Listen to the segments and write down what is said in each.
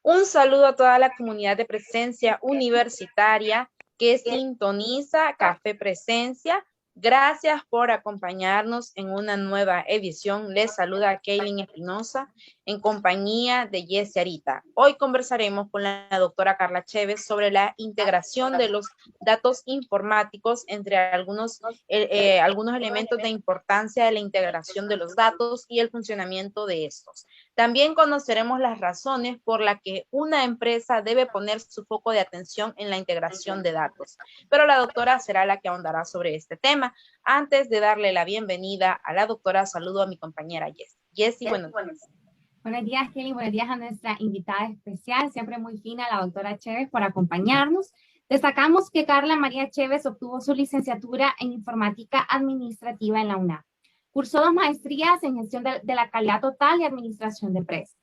Un saludo a toda la comunidad de Presencia Universitaria que sintoniza Café Presencia. Gracias por acompañarnos en una nueva edición. Les saluda Kaylin Espinosa en compañía de Jessie Arita. Hoy conversaremos con la doctora Carla Chévez sobre la integración de los datos informáticos entre algunos elementos de importancia de la integración de los datos y el funcionamiento de estos. También conoceremos las razones por las que una empresa debe poner su foco de atención en la integración de datos. Pero la doctora será la que ahondará sobre este tema. Antes de darle la bienvenida a la doctora, saludo a mi compañera Jessie. Jessie, buenos días. Buenos días, Kelly. Buenos días a nuestra invitada especial, siempre muy fina, la doctora Chévez, por acompañarnos. Destacamos que Carla María Chévez obtuvo su licenciatura en Informática Administrativa en la UNAM. Cursó 2 maestrías en Gestión de la Calidad Total y Administración de Empresas.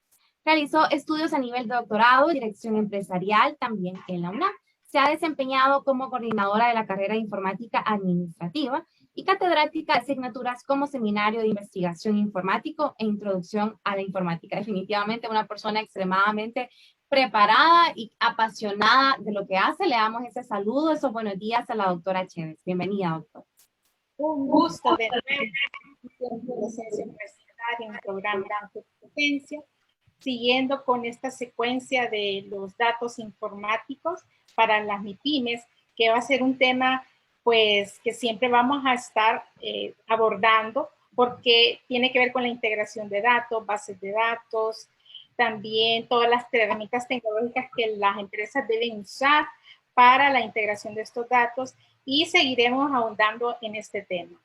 Realizó estudios a nivel de doctorado, Dirección Empresarial, también en la UNAM. Se ha desempeñado como coordinadora de la carrera de Informática Administrativa y catedrática de asignaturas como Seminario de Investigación Informático e Introducción a la Informática. Definitivamente una persona extremadamente preparada y apasionada de lo que hace. Le damos ese saludo, esos buenos días a la doctora Chévez. Bienvenida, doctora. Un gusto de nuevo en Presencia Universitaria en el programa de Presencia, siguiendo con esta secuencia de los datos informáticos para las MIPYMES, que va a ser un tema pues que siempre vamos a estar abordando, porque tiene que ver con la integración de datos, bases de datos, también todas las herramientas tecnológicas que las empresas deben usar para la integración de estos datos, y seguiremos ahondando en este tema.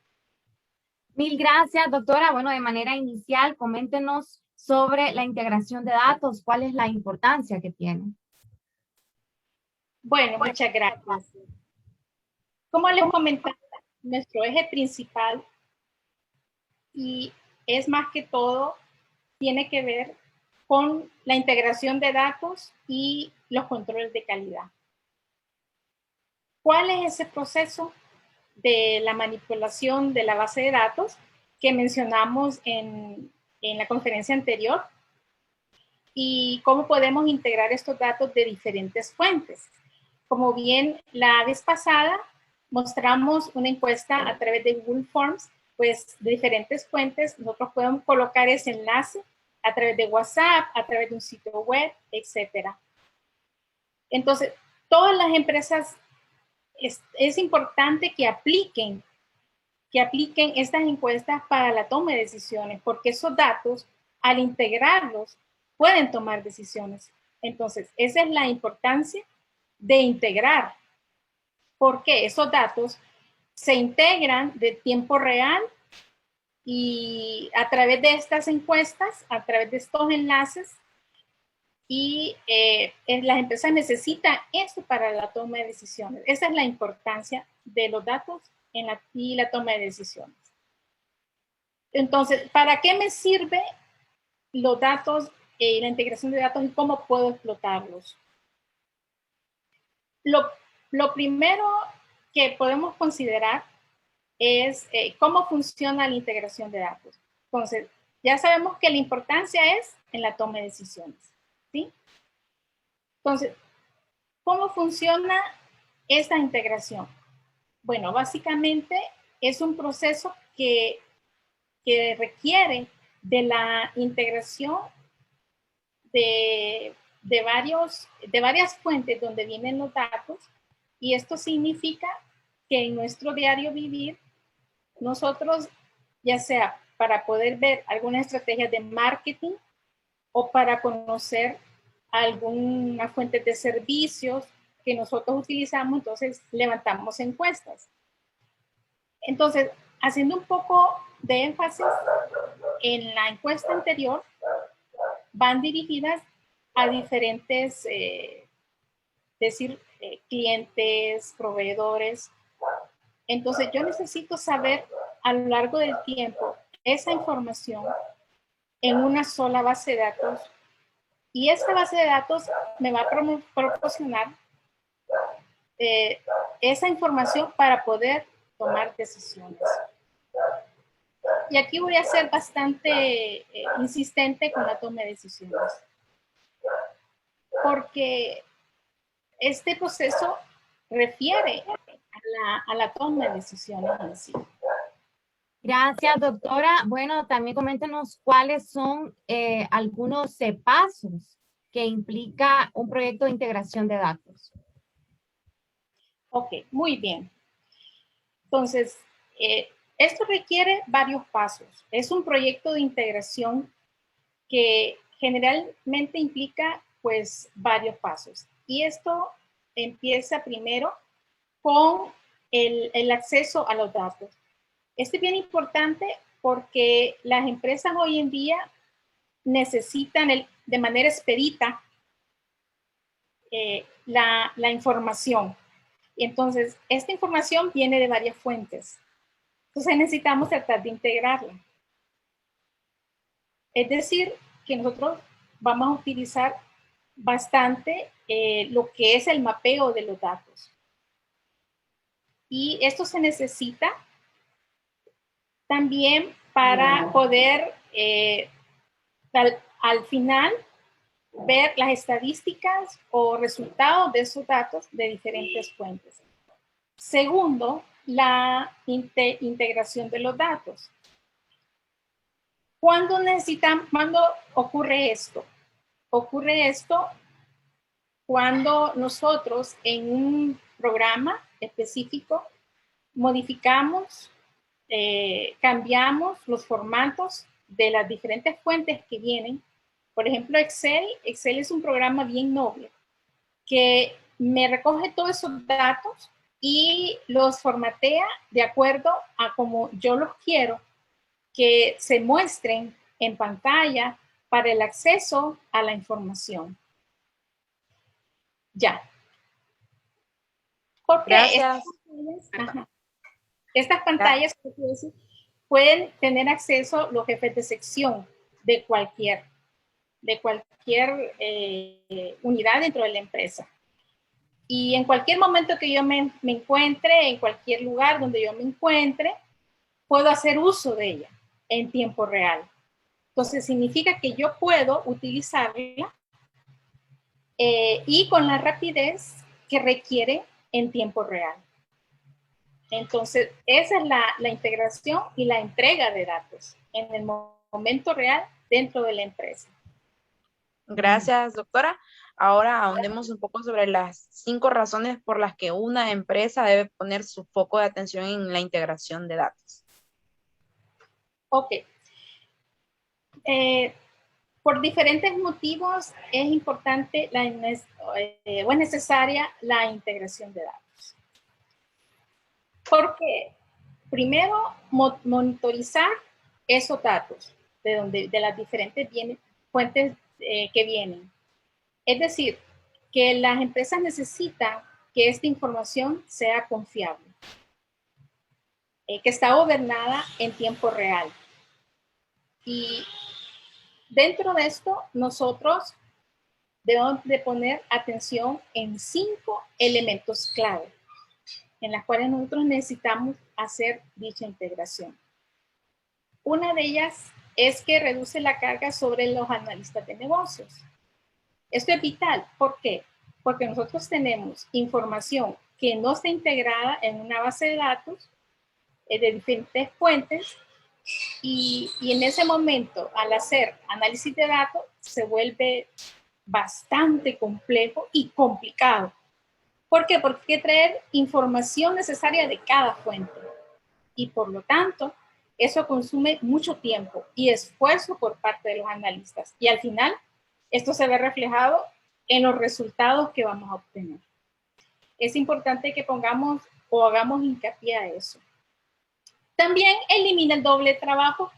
Mil gracias, doctora. Bueno, de manera inicial, coméntenos sobre la integración de datos. ¿Cuál es la importancia que tiene? Bueno, muchas gracias. Como les comentaba, nuestro eje principal, y es más que todo, tiene que ver con la integración de datos y los controles de calidad. ¿Cuál es ese proceso de la manipulación de la base de datos que mencionamos en la conferencia anterior? Y cómo podemos integrar estos datos de diferentes fuentes. Como bien la vez pasada mostramos una encuesta a través de Google Forms, pues de diferentes fuentes. Nosotros podemos colocar ese enlace a través de WhatsApp, a través de un sitio web, etcétera. Entonces, todas las empresas es importante que apliquen estas encuestas para la toma de decisiones, porque esos datos, al integrarlos, pueden tomar decisiones. Entonces, esa es la importancia de integrar, porque esos datos se integran de tiempo real y a través de estas encuestas, a través de estos enlaces, y las empresas necesitan eso para la toma de decisiones. Esa es la importancia de los datos y la toma de decisiones. Entonces, ¿para qué me sirve los datos, la integración de datos y cómo puedo explotarlos? Lo primero que podemos considerar es cómo funciona la integración de datos. Entonces, ya sabemos que la importancia es en la toma de decisiones, ¿sí? Entonces, ¿cómo funciona esta integración? Bueno, básicamente es un proceso que requiere de la integración de varias fuentes donde vienen los datos, y esto significa que en nuestro diario vivir, nosotros, ya sea para poder ver alguna estrategia de marketing o para conocer alguna fuente de servicios que nosotros utilizamos, entonces levantamos encuestas. Entonces, haciendo un poco de énfasis en la encuesta anterior, van dirigidas a diferentes, clientes, proveedores. Entonces, yo necesito saber a lo largo del tiempo esa información en una sola base de datos, y esta base de datos me va a proporcionar esa información para poder tomar decisiones. Y aquí voy a ser bastante insistente con la toma de decisiones. Porque este proceso refiere a la toma de decisiones en sí. Gracias, doctora. Bueno, también coméntenos cuáles son algunos pasos que implica un proyecto de integración de datos. Ok, muy bien. Entonces, esto requiere varios pasos. Es un proyecto de integración que generalmente implica, pues, varios pasos. Y esto empieza primero con el acceso a los datos. Esto es bien importante porque las empresas hoy en día necesitan de manera expedita la información. Y entonces, esta información viene de varias fuentes. Entonces, necesitamos tratar de integrarla. Es decir, que nosotros vamos a utilizar bastante lo que es el mapeo de los datos. Y esto se necesita también para poder al final ver las estadísticas o resultados de esos datos de diferentes fuentes. Segundo, la integración de los datos. ¿Cuándo ocurre esto? Ocurre esto cuando nosotros en un programa específico modificamos, cambiamos los formatos de las diferentes fuentes que vienen. Por ejemplo, Excel es un programa bien noble que me recoge todos esos datos y los formatea de acuerdo a como yo los quiero que se muestren en pantalla para el acceso a la información. Ya. Porque Gracias. estas pantallas pueden tener acceso los jefes de sección de cualquier unidad dentro de la empresa. Y en cualquier momento que yo me encuentre, en cualquier lugar donde yo me encuentre, puedo hacer uso de ella en tiempo real. Entonces, significa que yo puedo utilizarla y con la rapidez que requiere en tiempo real. Entonces, esa es la integración y la entrega de datos en el momento real dentro de la empresa. Gracias, doctora. Ahora ahondemos un poco sobre las 5 razones por las que una empresa debe poner su foco de atención en la integración de datos. Ok. Por diferentes motivos es importante o es necesaria la integración de datos. Porque primero, monitorizar esos datos de las diferentes fuentes que vienen. Es decir, que las empresas necesitan que esta información sea confiable, que está gobernada en tiempo real. Y dentro de esto, nosotros debemos de poner atención en 5 elementos clave en las cuales nosotros necesitamos hacer dicha integración. Una de ellas es que reduce la carga sobre los analistas de negocios. Esto es vital. ¿Por qué? Porque nosotros tenemos información que no está integrada en una base de datos de diferentes fuentes y en ese momento, al hacer análisis de datos, se vuelve bastante complejo y complicado. ¿Por qué? Porque hay que traer información necesaria de cada fuente. Y por lo tanto, eso consume mucho tiempo y esfuerzo por parte de los analistas. Y al final, esto se ve reflejado en los resultados que vamos a obtener. Es importante que pongamos o hagamos hincapié a eso. También elimina el doble trabajo,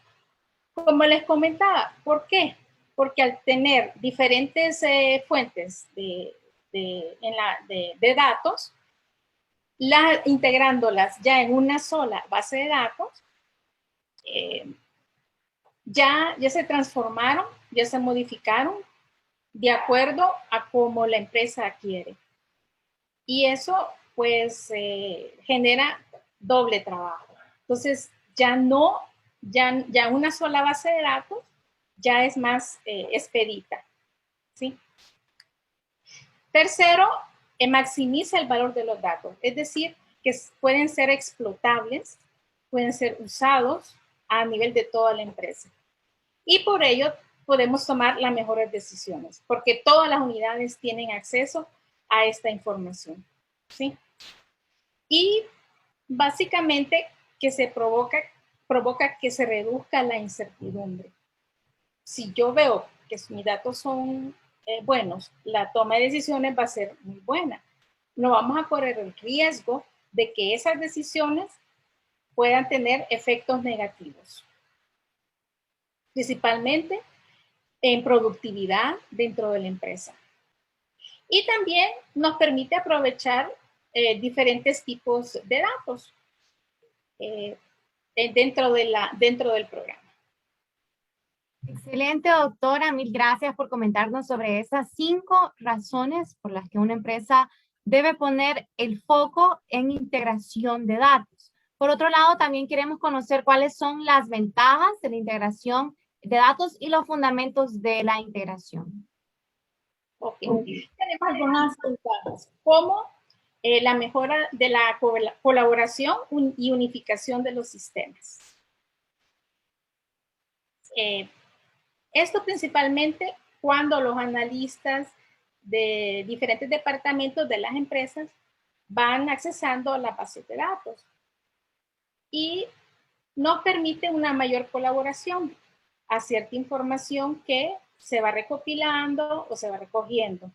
como les comentaba. ¿Por qué? Porque al tener diferentes fuentes de datos, integrándolas ya en una sola base de datos, ya se transformaron, ya se modificaron de acuerdo a cómo la empresa quiere. Y eso pues genera doble trabajo. Entonces ya no ya una sola base de datos ya es más expedita, ¿sí? Tercero, maximiza el valor de los datos, es decir, que pueden ser explotables, pueden ser usados a nivel de toda la empresa. Y por ello podemos tomar las mejores decisiones, porque todas las unidades tienen acceso a esta información, ¿sí? Y básicamente que se provoca que se reduzca la incertidumbre. Si yo veo que mis datos son buenos, la toma de decisiones va a ser muy buena. No vamos a correr el riesgo de que esas decisiones puedan tener efectos negativos, principalmente en productividad dentro de la empresa. Y también nos permite aprovechar diferentes tipos de datos dentro del programa. Excelente, doctora. Mil gracias por comentarnos sobre esas 5 razones por las que una empresa debe poner el foco en integración de datos. Por otro lado, también queremos conocer cuáles son las ventajas de la integración de datos y los fundamentos de la integración. Ok. Tenemos algunas ventajas, como la mejora de la colaboración y unificación de los sistemas. Esto principalmente cuando los analistas de diferentes departamentos de las empresas van accesando a la base de datos y nos permite una mayor colaboración a cierta información que se va recopilando o se va recogiendo.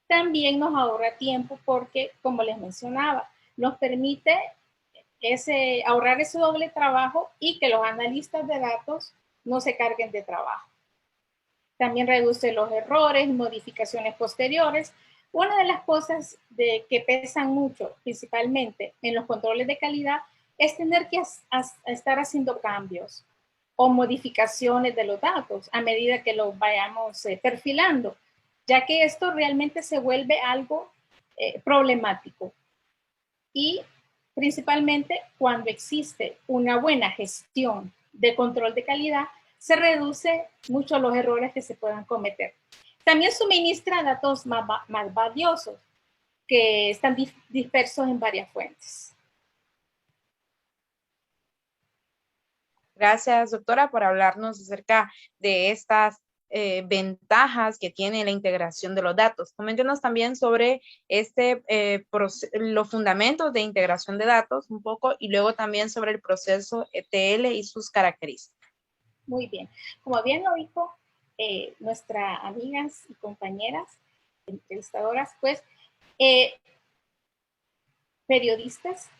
También nos ahorra tiempo porque, como les mencionaba, nos permite ahorrar ese doble trabajo y que los analistas de datos no se carguen de trabajo. También reduce los errores y modificaciones posteriores. Una de las cosas que pesan mucho, principalmente en los controles de calidad, es tener que estar haciendo cambios o modificaciones de los datos a medida que los vayamos perfilando, ya que esto realmente se vuelve algo problemático. Y principalmente cuando existe una buena gestión de control de calidad, se reduce mucho los errores que se puedan cometer. También suministra datos más valiosos que están dispersos en varias fuentes. Gracias, doctora, por hablarnos acerca de estas ventajas que tiene la integración de los datos. Coméntenos también sobre los fundamentos de integración de datos un poco y luego también sobre el proceso ETL y sus características. Muy bien. Como bien lo dijo nuestras amigas y compañeras entrevistadoras, pues periodistas,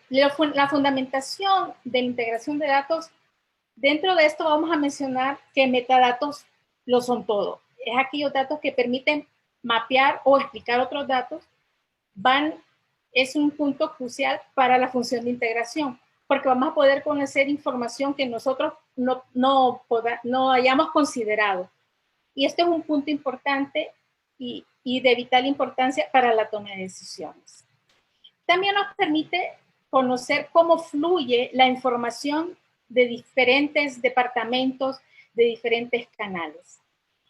la fundamentación de la integración de datos, dentro de esto vamos a mencionar que metadatos lo son todo. Es aquellos datos que permiten mapear o explicar otros datos, es un punto crucial para la función de integración, porque vamos a poder conocer información que nosotros no hayamos considerado. Y este es un punto importante y de vital importancia para la toma de decisiones. También nos permite conocer cómo fluye la información de diferentes departamentos, de diferentes canales.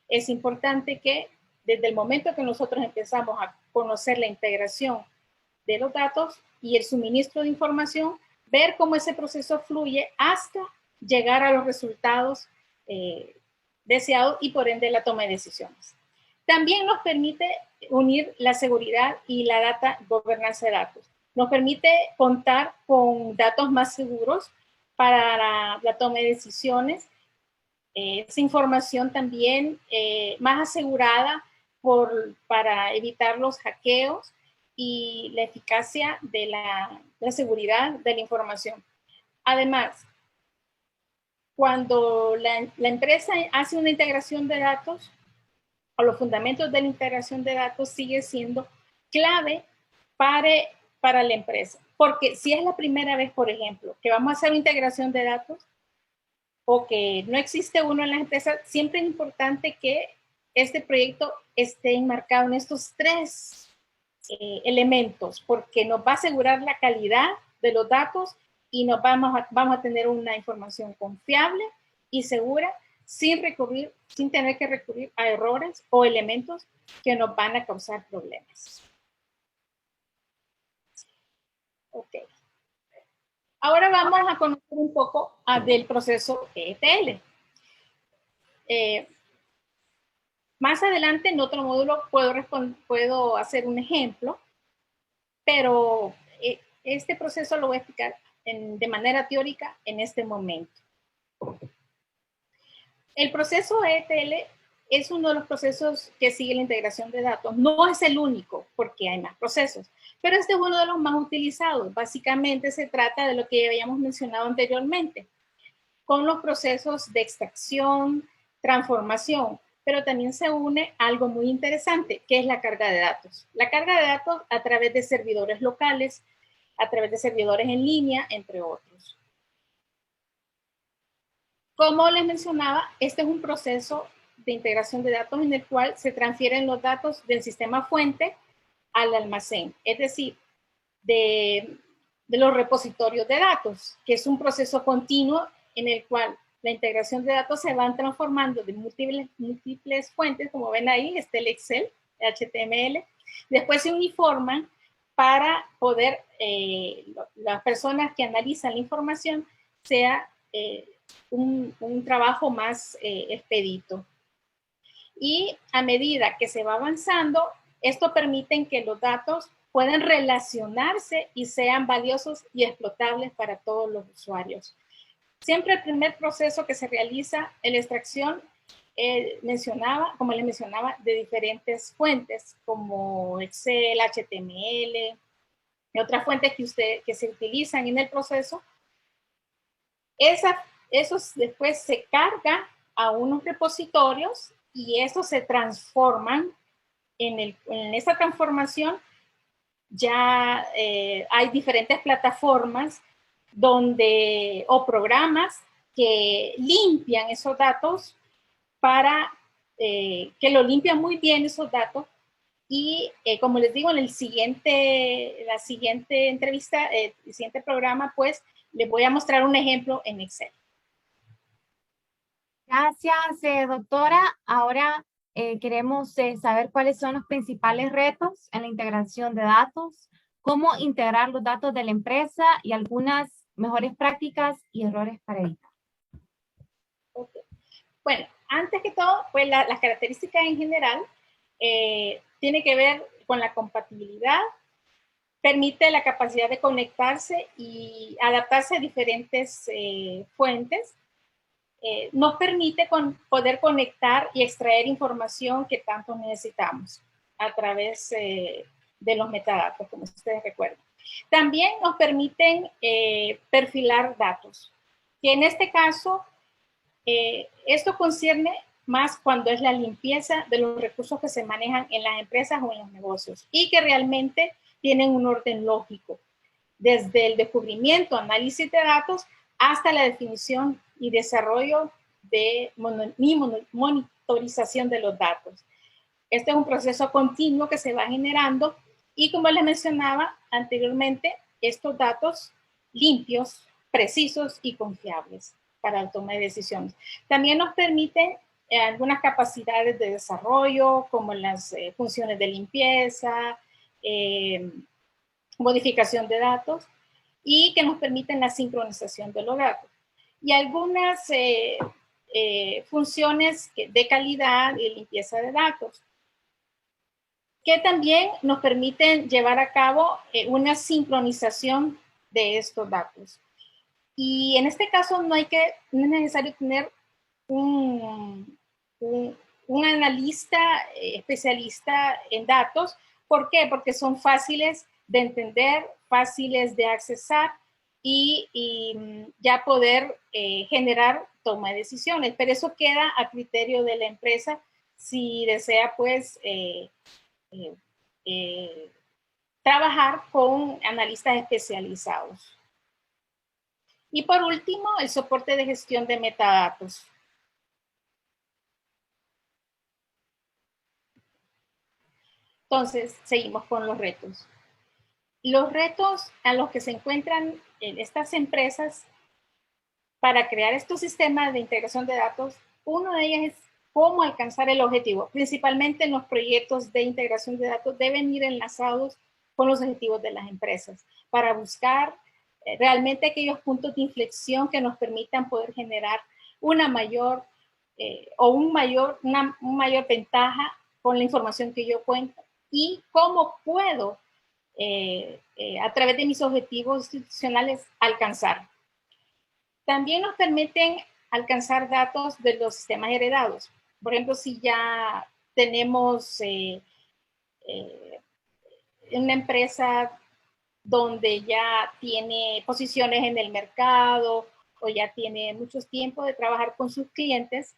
Es importante que desde el momento que nosotros empezamos a conocer la integración de los datos y el suministro de información, ver cómo ese proceso fluye hasta llegar a los resultados deseados y por ende la toma de decisiones. También nos permite unir la seguridad y la data gobernanza de datos. Nos permite contar con datos más seguros para la toma de decisiones. Esa información también más asegurada para evitar los hackeos y la eficacia de la seguridad de la información. Además, cuando la empresa hace una integración de datos, o los fundamentos de la integración de datos sigue siendo clave para la empresa. Porque si es la primera vez, por ejemplo, que vamos a hacer una integración de datos o que no existe uno en la empresa, siempre es importante que este proyecto esté enmarcado en estos 3 elementos, porque nos va a asegurar la calidad de los datos y vamos a tener una información confiable y segura sin tener que recurrir a errores o elementos que nos van a causar problemas. Ok. Ahora vamos a conocer un poco del proceso ETL. Más adelante en otro módulo puedo hacer un ejemplo, pero este proceso lo voy a explicar de manera teórica en este momento. El proceso ETL es uno de los procesos que sigue la integración de datos. No es el único, porque hay más procesos, pero este es uno de los más utilizados. Básicamente se trata de lo que ya habíamos mencionado anteriormente, con los procesos de extracción, transformación, pero también se une algo muy interesante, que es la carga de datos. La carga de datos a través de servidores locales, a través de servidores en línea, entre otros. Como les mencionaba, este es un proceso de integración de datos en el cual se transfieren los datos del sistema fuente al almacén, es decir, de los repositorios de datos, que es un proceso continuo en el cual la integración de datos se van transformando de múltiples fuentes, como ven ahí, está el Excel, el HTML, después se uniforman para poder, las personas que analizan la información, sea un trabajo más expedito. Y a medida que se va avanzando, esto permite que los datos puedan relacionarse y sean valiosos y explotables para todos los usuarios. Siempre el primer proceso que se realiza en la extracción como les mencionaba, de diferentes fuentes como Excel, HTML y otras fuentes que se utilizan en el proceso. Esos después se cargan a unos repositorios y esos se transforman. En esta transformación ya hay diferentes plataformas o programas que limpian esos datos que lo limpian muy bien esos datos. Y como les digo, en la siguiente entrevista, el siguiente programa, pues les voy a mostrar un ejemplo en Excel. Gracias, doctora. Ahora queremos saber cuáles son los principales retos en la integración de datos, cómo integrar los datos de la empresa y algunas mejores prácticas y errores para evitar. Okay. Bueno, antes que todo, pues las características en general tiene que ver con la compatibilidad, permite la capacidad de conectarse y adaptarse a diferentes fuentes. Nos permite poder conectar y extraer información que tanto necesitamos a través de los metadatos, como ustedes recuerdan. También nos permiten perfilar datos, que en este caso, esto concierne más cuando es la limpieza de los recursos que se manejan en las empresas o en los negocios y que realmente tienen un orden lógico, desde el descubrimiento, análisis de datos, hasta la definición y desarrollo y monitorización de los datos. Este es un proceso continuo que se va generando y, como les mencionaba anteriormente, estos datos limpios, precisos y confiables para la toma de decisiones. También nos permiten algunas capacidades de desarrollo, como las funciones de limpieza, modificación de datos, y que nos permiten la sincronización de los datos. Y algunas funciones de calidad y limpieza de datos, que también nos permiten llevar a cabo una sincronización de estos datos. Y en este caso no es necesario tener un analista especialista en datos. ¿Por qué? Porque son fáciles de entender, fáciles de accesar y ya poder generar toma de decisiones. Pero eso queda a criterio de la empresa si desea, pues, trabajar con analistas especializados. Y por último, el soporte de gestión de metadatos. Entonces, seguimos con los retos. Los retos a los que se encuentran estas empresas, para crear estos sistemas de integración de datos, uno de ellos es cómo alcanzar el objetivo. Principalmente en los proyectos de integración de datos deben ir enlazados con los objetivos de las empresas para buscar realmente aquellos puntos de inflexión que nos permitan poder generar una mayor mayor ventaja con la información que yo cuento y cómo puedo a través de mis objetivos institucionales alcanzar. También nos permiten alcanzar datos de los sistemas heredados. Por ejemplo, si ya tenemos una empresa donde ya tiene posiciones en el mercado o ya tiene mucho tiempo de trabajar con sus clientes,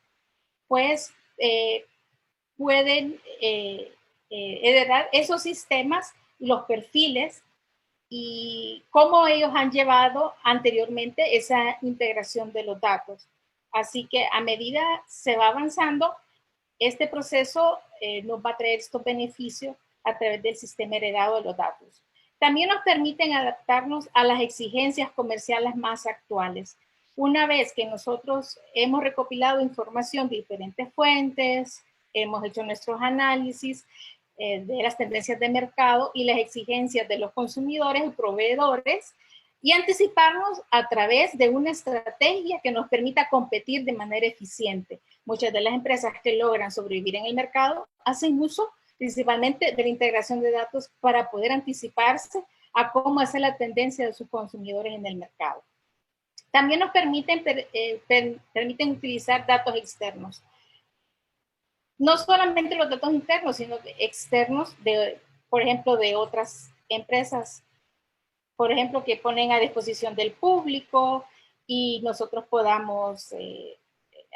pues pueden heredar esos sistemas y los perfiles y cómo ellos han llevado anteriormente esa integración de los datos. Así que a medida se va avanzando, este proceso nos va a traer estos beneficios a través del sistema heredado de los datos. También nos permiten adaptarnos a las exigencias comerciales más actuales. Una vez que nosotros hemos recopilado información de diferentes fuentes, hemos hecho nuestros análisis de las tendencias de mercado y las exigencias de los consumidores y proveedores, y anticiparnos a través de una estrategia que nos permita competir de manera eficiente. Muchas de las empresas que logran sobrevivir en el mercado hacen uso principalmente de la integración de datos para poder anticiparse a cómo hacer la tendencia de sus consumidores en el mercado. También nos permiten utilizar datos externos. No solamente los datos internos, sino externos, por ejemplo, de otras empresas, por ejemplo, que ponen a disposición del público y nosotros podamos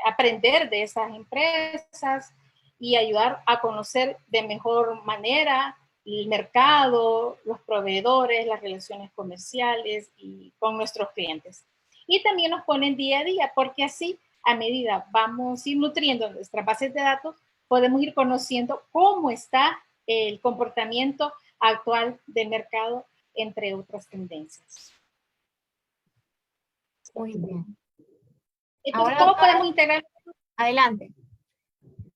aprender de esas empresas y ayudar a conocer de mejor manera el mercado, los proveedores, las relaciones comerciales y con nuestros clientes. Y también nos ponen día a día, porque así, a medida vamos a ir nutriendo nuestras bases de datos, podemos ir conociendo cómo está el comportamiento actual del mercado, entre otras tendencias. Muy bien. Entonces, ¿cómo podemos integrar? Adelante.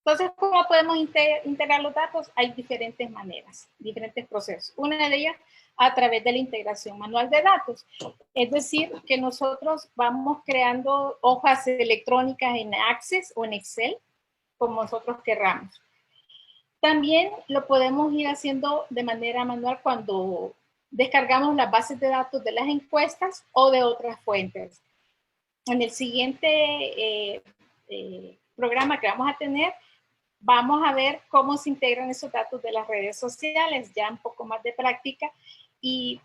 Entonces, ¿cómo podemos integrar los datos? Hay diferentes maneras, diferentes procesos. Una de ellas a través de la integración manual de datos. Es decir, que nosotros vamos creando hojas electrónicas en Access o en Excel, como nosotros querramos. También lo podemos ir haciendo de manera manual cuando descargamos las bases de datos de las encuestas o de otras fuentes. En el siguiente programa que vamos a tener, vamos a ver cómo se integran esos datos de las redes sociales, ya un poco más de práctica, y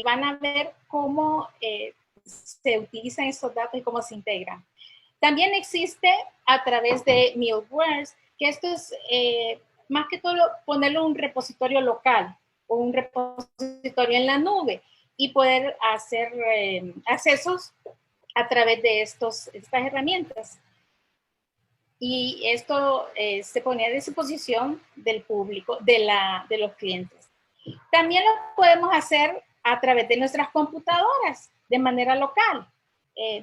van a ver cómo se utilizan esos datos y cómo se integran. También existe a través de middlewares, que esto es más que todo ponerlo en un repositorio local o un repositorio en la nube y poder hacer accesos a través de estas herramientas. Y esto se pone a disposición del público, de los clientes. También lo podemos hacer a través de nuestras computadoras, de manera local.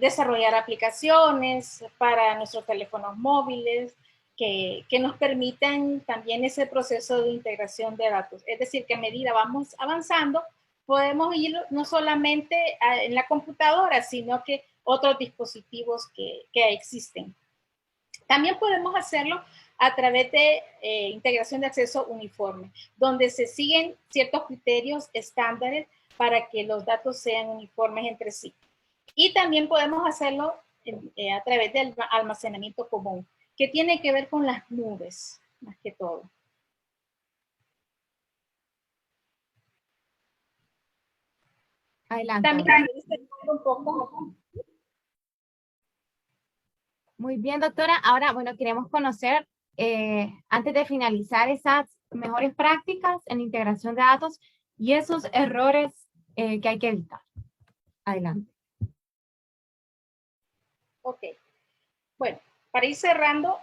Desarrollar aplicaciones para nuestros teléfonos móviles que nos permitan también ese proceso de integración de datos. Es decir, que a medida vamos avanzando, podemos ir no solamente en la computadora, sino que otros dispositivos que existen. También podemos hacerlo a través de integración de acceso uniforme, donde se siguen ciertos criterios estándares para que los datos sean uniformes entre sí. Y también podemos hacerlo a través del almacenamiento común, que tiene que ver con las nubes, más que todo. Adelante. También un poco. Muy bien, doctora. Ahora, bueno, queremos conocer, antes de finalizar, esas mejores prácticas en integración de datos y esos errores que hay que evitar. Adelante. Ok. Bueno, para ir cerrando,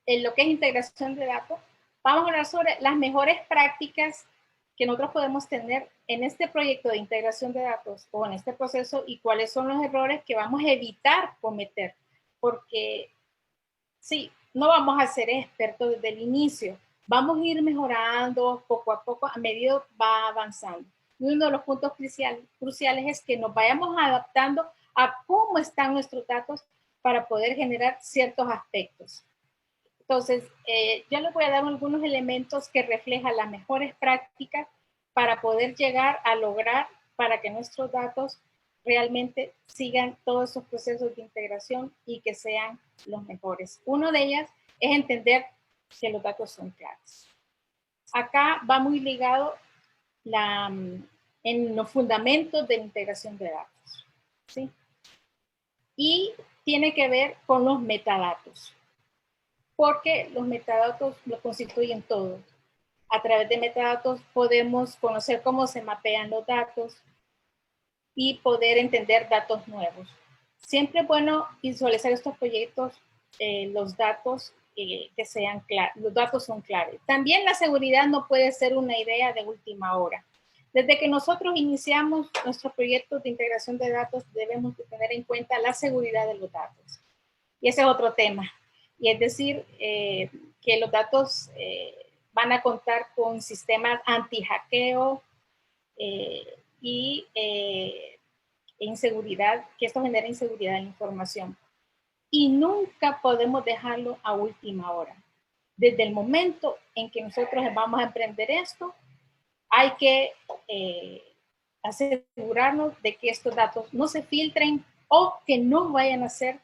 en lo que es integración de datos, vamos a hablar sobre las mejores prácticas que nosotros podemos tener en este proyecto de integración de datos o en este proceso y cuáles son los errores que vamos a evitar cometer. Porque sí, no vamos a ser expertos desde el inicio. Vamos a ir mejorando poco a poco a medida que va avanzando. Y uno de los puntos cruciales es que nos vayamos adaptando a cómo están nuestros datos para poder generar ciertos aspectos. Entonces, yo les voy a dar algunos elementos que reflejan las mejores prácticas para poder llegar a lograr para que nuestros datos realmente sigan todos esos procesos de integración y que sean los mejores. Uno de ellas es entender que los datos son claves. Acá va muy ligado en los fundamentos de la integración de datos, ¿sí? Y tiene que ver con los metadatos, porque los metadatos lo constituyen todo. A través de metadatos podemos conocer cómo se mapean los datos y poder entender datos nuevos. Siempre es bueno visualizar estos proyectos, los datos que sean claros, los datos son claves. También la seguridad no puede ser una idea de última hora. Desde que nosotros iniciamos nuestros proyectos de integración de datos, debemos de tener en cuenta la seguridad de los datos. Y ese es otro tema. Y es decir, que los datos van a contar con sistemas anti-hackeo y inseguridad, que esto genera inseguridad en la información. Y nunca podemos dejarlo a última hora. Desde el momento en que nosotros vamos a emprender esto, hay que asegurarnos de que estos datos no se filtren o que no vayan a ser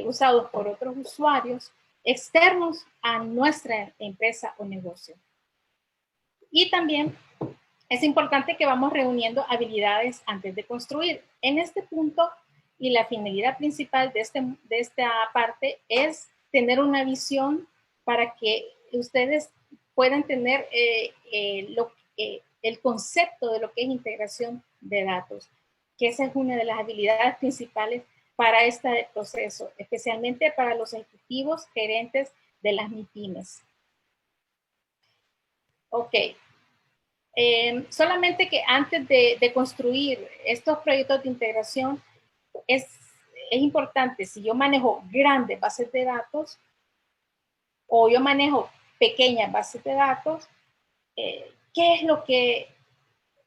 usados por otros usuarios externos a nuestra empresa o negocio. Y también es importante que vamos reuniendo habilidades antes de construir. En este punto, y la finalidad principal de esta parte es tener una visión para que ustedes puedan tener el concepto de lo que es integración de datos, que esa es una de las habilidades principales para este proceso, especialmente para los ejecutivos gerentes de las MIPYMES. Ok. Solamente que antes de construir estos proyectos de integración, es importante, si yo manejo grandes bases de datos o yo manejo pequeñas bases de datos, ¿qué es lo que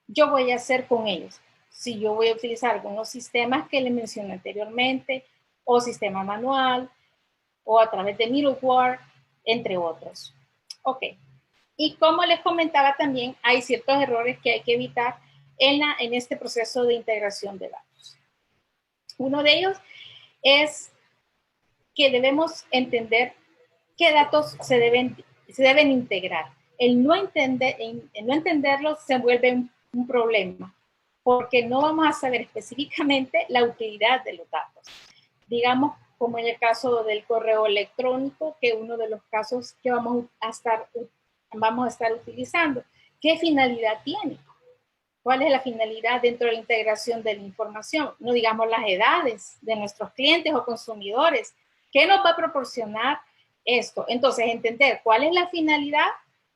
yo voy a hacer con ellos? Si yo voy a utilizar algunos sistemas que les mencioné anteriormente, o sistema manual, o a través de middleware, entre otros. Ok. Y como les comentaba también, hay ciertos errores que hay que evitar en este proceso de integración de datos. Uno de ellos es que debemos entender qué datos se deben integrar. El no entenderlos se vuelve un problema, porque no vamos a saber específicamente la utilidad de los datos. Digamos, como en el caso del correo electrónico, que uno de los casos que vamos a estar utilizando. ¿Qué finalidad tiene? ¿Cuál es la finalidad dentro de la integración de la información? No digamos las edades de nuestros clientes o consumidores. ¿Qué nos va a proporcionar esto? Entonces, entender cuál es la finalidad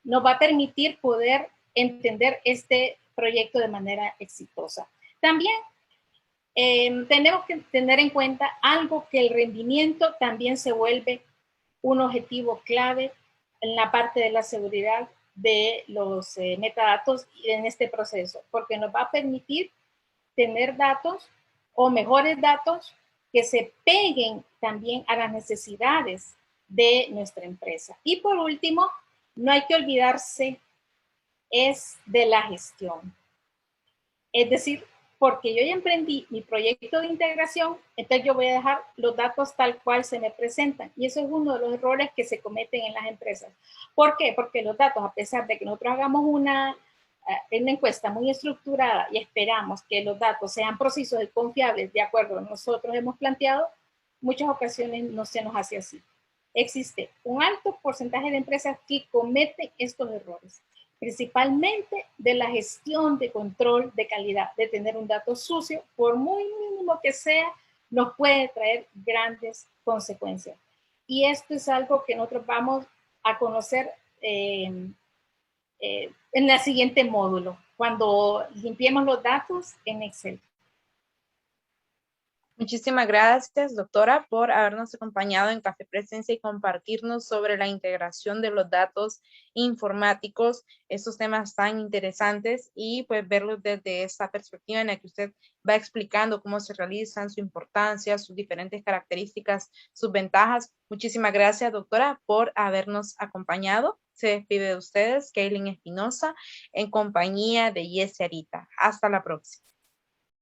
nos va a permitir poder entender este proyecto de manera exitosa. También tenemos que tener en cuenta algo, que el rendimiento también se vuelve un objetivo clave en la parte de la seguridad de los metadatos en este proceso, porque nos va a permitir tener datos o mejores datos que se peguen también a las necesidades de nuestra empresa. Y por último, no hay que olvidarse es de la gestión. Es decir, porque yo ya emprendí mi proyecto de integración, entonces yo voy a dejar los datos tal cual se me presentan. Y eso es uno de los errores que se cometen en las empresas. ¿Por qué? Porque los datos, a pesar de que nosotros hagamos una encuesta muy estructurada y esperamos que los datos sean precisos y confiables de acuerdo a lo que nosotros hemos planteado, muchas ocasiones no se nos hace así. Existe un alto porcentaje de empresas que cometen estos errores, principalmente de la gestión de control de calidad, de tener un dato sucio, por muy mínimo que sea, nos puede traer grandes consecuencias. Y esto es algo que nosotros vamos a conocer en el siguiente módulo, cuando limpiemos los datos en Excel. Muchísimas gracias, doctora, por habernos acompañado en Café Presencia y compartirnos sobre la integración de los datos informáticos, estos temas tan interesantes y pues verlos desde esta perspectiva en la que usted va explicando cómo se realizan, su importancia, sus diferentes características, sus ventajas. Muchísimas gracias, doctora, por habernos acompañado. Se despide de ustedes, Kaylin Espinosa, en compañía de Yessi Arita. Hasta la próxima.